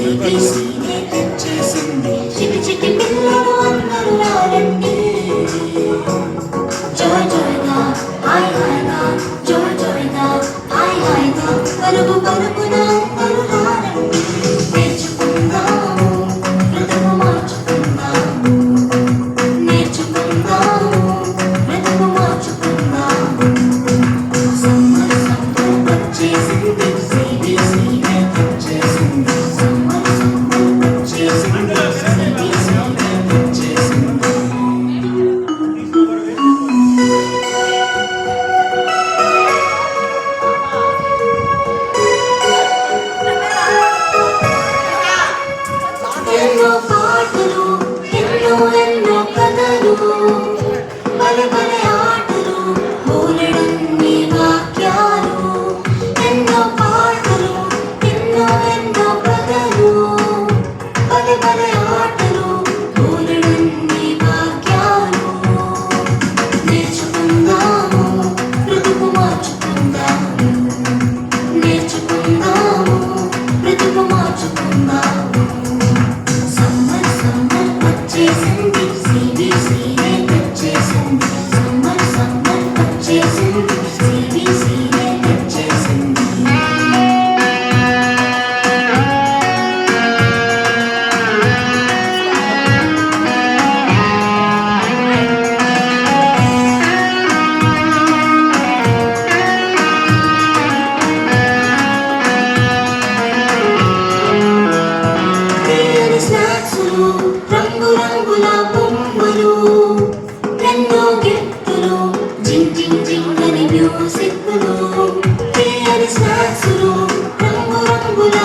సిబిసినే తెచ్చేసింది. చిటి చిటి పిల్లలు అందరూ రారండి. జాయ్ జాయ్గా హాయ్ హాయ్గా జాయ్ జాయ్గా హాయ్ హాయ్గా పరుగు పరుగున అందరూ రారండి. నేర్చుకుందాము బ్రతుకు మార్చుకుందాము. నేర్చుకుందాము బ్రతుకు మార్చుకుందాము. సమ్మర్ సమ్మర్ వచ్చేసింది. సిబిసినే తెచ్చేసింది. సమ్మర్ సమ్మర్ వచ్చేసింది. సిబిసినే తెచ్చేసింది. ఎన్నో పాటలు ఎన్నో ఎన్నో కథలు భలే భలే ఆటలు బోలెడన్ని వాక్యాలు. ఎన్నో పాటలు ఎన్నో ఎన్నో కథలు భలే భలే ఆటలు బోలెడన్ని వాక్యాలు. నేర్చుకుందాము బ్రతుకు మార్చుకుందాము. నేర్చుకుందాము బ్రతుకు మార్చుకుందాము. సమ్మర్ సమ్మర్ వచ్చేసింది. సిబిసినే తెచ్చేసింది. సమ్మర్ సమ్మర్ వచ్చేసింది. సిబిసినే తెచ్చేసింది. తీయని స్నాక్సులు రంగు రంగుల బొమ్మలు ఎన్నో గిఫ్టులు జింగ్ జింగ్ జింగ్ అని మ్యూజిక్లు. తీయని స్నాక్సులు రంగు రంగుల